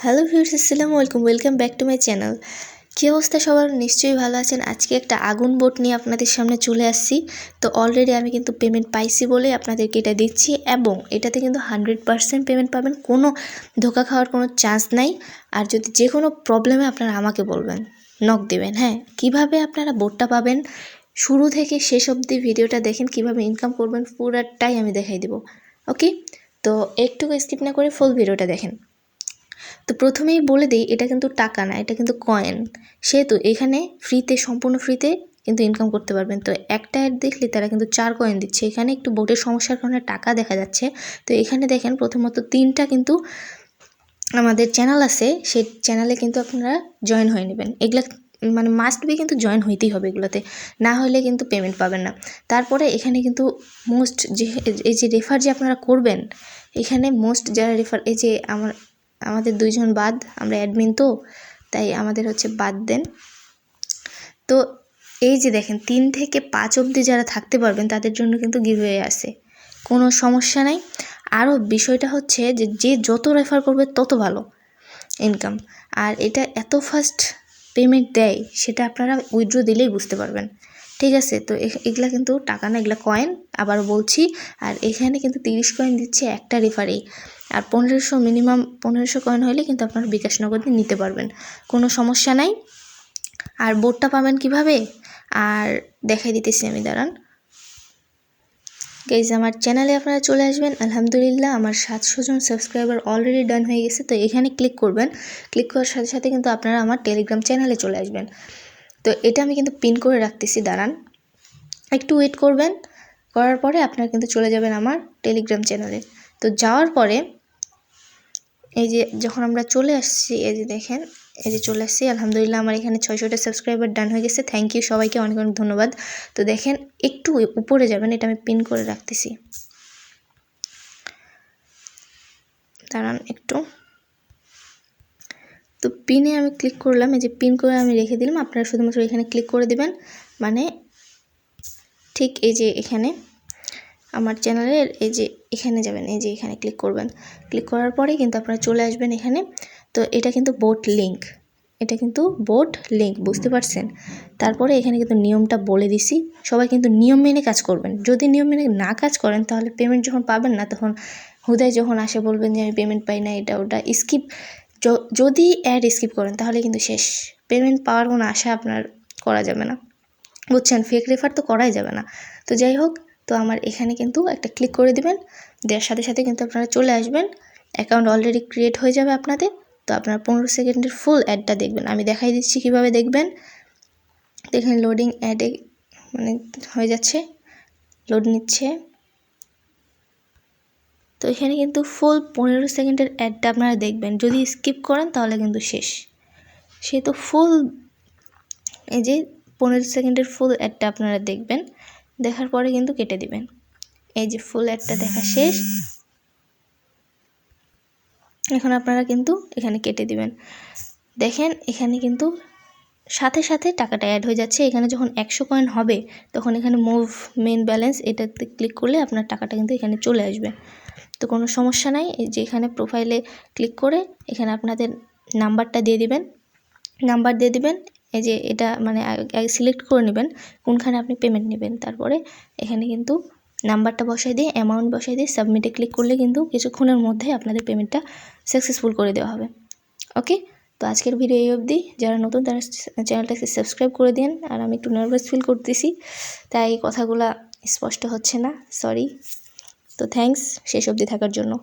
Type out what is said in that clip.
Hello viewers, আসসালামু আলাইকুম। Welcome back to my channel. কী অবস্থা সবার? নিশ্চয়ই ভালো আছেন। আজকে একটা আগুন বোট নিয়ে আপনাদের সামনে চলে আসছি। তো অলরেডি আমি কিন্তু পেমেন্ট পাইছি বলে আপনাদেরকে এটা দিচ্ছি, এবং এটাতে কিন্তু 100% পেমেন্ট পাবেন। কোনো ধোকা খাওয়ার কোনো চান্স নাই। আর যদি যে কোনো প্রবলেমে আপনারা আমাকে বলবেন, নক দেবেন। হ্যাঁ, কিভাবে আপনারা বোটটা পাবেন শুরু থেকে শেষ অবধি ভিডিওটা দেখেন, কিভাবে ইনকাম করবেন পুরাটাই আমি দেখাই দেবো। ওকে, তো একটু স্কিপ না করে ফুল ভিডিওটা দেখেন। তো প্রথমেই বলে দিই, এটা কিন্তু টাকা না, এটা কিন্তু কয়েন। সেহেতু এখানে ফ্রিতে, সম্পূর্ণ ফ্রিতে কিন্তু ইনকাম করতে পারবেন। তো একটা অ্যাড দেখলে তারা কিন্তু 4 কয়েন দিচ্ছে। এখানে একটু বোটের সমস্যার কারণে টাকা দেখা যাচ্ছে। তো এখানে দেখেন প্রথমত 3টা কিন্তু আমাদের চ্যানেল আছে, সেই চ্যানেলে কিন্তু আপনারা জয়েন হয়ে নেবেন। এগুলা মানে মাস্ট বি কিন্তু জয়েন হইতেই হবে এগুলোতে, না হলে কিন্তু পেমেন্ট পাবেন না। তারপরে এখানে কিন্তু মোস্ট এই যে রেফার যে আপনারা করবেন, এখানে মোস্ট যারা রেফার, এই যে আমাদের 2 জন বাদ, আমরা অ্যাডমিন তো তাই আমাদের হচ্ছে বাদ দেন। তো এই যে দেখেন 3 থেকে 5 অবধি যারা থাকতে পারবেন তাদের জন্য কিন্তু গিভওয়ে আছে, কোনো সমস্যা নাই। আরও বিষয়টা হচ্ছে যে যত রেফার করবে তত ভালো ইনকাম। আর এটা এত ফাস্ট পেমেন্ট দেয় সেটা আপনারা উইথড্র দিলেই বুঝতে পারবেন। ঠিক আছে, তো এগুলা কিন্তু টাকা না, এগুলা কয়েন, আবার বলছি। আর এখানে কিন্তু 30 কয়েন দিচ্ছে একটা রেফারেই। আর 1500 মিনিমাম 1500 কয়েন হলে কিন্তু আপনারা বিকাশ নগদে নিতে পারবেন, কোনো সমস্যা নাই। আর বোটটা পাবেন কিভাবে আর দেখাই দিতেছি আমি, দাঁড়ান গাইজ। আমার চ্যানেলে আপনারা চলে আসবেন। আলহামদুলিল্লাহ আমার 700 জন সাবস্ক্রাইবার অলরেডি ডান হয়ে গেছে। তো এখানে ক্লিক করবেন, ক্লিক করার সাথে সাথে কিন্তু আপনারা আমার টেলিগ্রাম চ্যানেলে চলে আসবেন। তো এটা আমি কিন্তু পিন করে রাখতেছি, দাঁড়ান একটু ওয়েট করবেন। করার পরে আপনারা কিন্তু চলে যাবেন আমার টেলিগ্রাম চ্যানেলে। তো যাওয়ার পরে এই যে যখন আমরা চলে আসছি, এই যে দেখেন, এই যে চলে আসছি। আলহামদুলিল্লাহ আমার এখানে 600টা সাবস্ক্রাইবার ডান হয়ে গেছে। থ্যাংক ইউ সবাইকে, অনেক অনেক ধন্যবাদ। তো দেখেন একটু উপরে যাবেন, এটা আমি পিন করে রাখতেছি, দাঁড়ান একটু। তো পিনে আমি ক্লিক করলাম, এই যে পিন করে আমি রেখে দিলাম। আপনারা শুধুমাত্র এখানে ক্লিক করে দিবেন, মানে ঠিক এই যে এখানে আমার চ্যানেলের এই যে এখানে যাবেন, এই যে এখানে ক্লিক করবেন। ক্লিক করার পরে কিন্তু আপনারা চলে আসবেন এখানে। তো এটা কিন্তু বোট লিঙ্ক, এটা কিন্তু বোট লিঙ্ক, বুঝতে পারছেন? তারপরে এখানে কিন্তু নিয়মটা বলে দিছি, সবাই কিন্তু নিয়ম মেনে কাজ করবেন। যদি নিয়ম মেনে না কাজ করেন তাহলে পেমেন্ট যখন পাবেন না, তখন হুদায় যখন আসে বলবেন যে আমি পেমেন্ট পাই না, এটা ওটা স্কিপ। যদি অ্যাড স্কিপ করেন তাহলে কিন্তু শেষ, পেমেন্ট পাওয়ার কোনো আশা আপনার করা যাবে না, বুঝছেন? ফেক রেফার তো করাই যাবে না। তো যাই হোক, তো আমার এখানে কিন্তু একটা ক্লিক করে দিবেন, দেওয়ার সাথে সাথে কিন্তু আপনারা চলে আসবেন। অ্যাকাউন্ট অলরেডি ক্রিয়েট হয়ে যাবে আপনাদের। তো আপনারা 15 সেকেন্ডের ফুল অ্যাডটা দেখবেন, আমি দেখাই দিচ্ছি কীভাবে দেখবেন। দেখেন লোডিং অ্যাডে মানে হয়ে যাচ্ছে, লোড নিচ্ছে। তো এখানে কিন্তু ফুল 15 সেকেন্ডের অ্যাডটা আপনারা দেখবেন। যদি স্কিপ করেন তাহলে কিন্তু শেষ। সে তো ফুল এই যে 15 সেকেন্ডের ফুল অ্যাডটা আপনারা দেখবেন, দেখার পরে কিন্তু কেটে দিবেন। এই যে ফুল অ্যাডটা দেখা শেষ, এখন আপনারা কিন্তু এখানে কেটে দিবেন। দেখেন এখানে কিন্তু সাথে সাথে টাকাটা অ্যাড হয়ে যাচ্ছে। এখানে যখন 100 কয়েন হবে তখন এখানে মুভ মেন ব্যালেন্স, এটাতে ক্লিক করলে আপনার টাকাটা কিন্তু এখানে চলে আসবে। তো কোনো সমস্যা নাই। এই যে এখানে প্রোফাইলে ক্লিক করে এখানে আপনাদের নাম্বারটা দিয়ে দিবেন, নাম্বার দিয়ে দিবেন। এই যে এটা মানে আগে সিলেক্ট করে নেবেন কোনখানে আপনি পেমেন্ট নেবেন। তারপরে এখানে কিন্তু নাম্বারটা বসাই দিয়ে, অ্যামাউন্ট বসাই দিয়ে সাবমিটে ক্লিক করলে কিন্তু কিছুক্ষণের মধ্যে আপনাদের পেমেন্টটা সাকসেসফুল করে দেওয়া হবে। ওকে, তো আজকের ভিডিও এই অবধি। যারা নতুন তারা চ্যানেলটাকে সাবস্ক্রাইব করে দিন। আর আমি একটু নার্ভাস ফিল করতেছি, তাই কথাগুলা স্পষ্ট হচ্ছে না, সরি। তো থ্যাঙ্কস শেষ অবধি থাকার জন্য।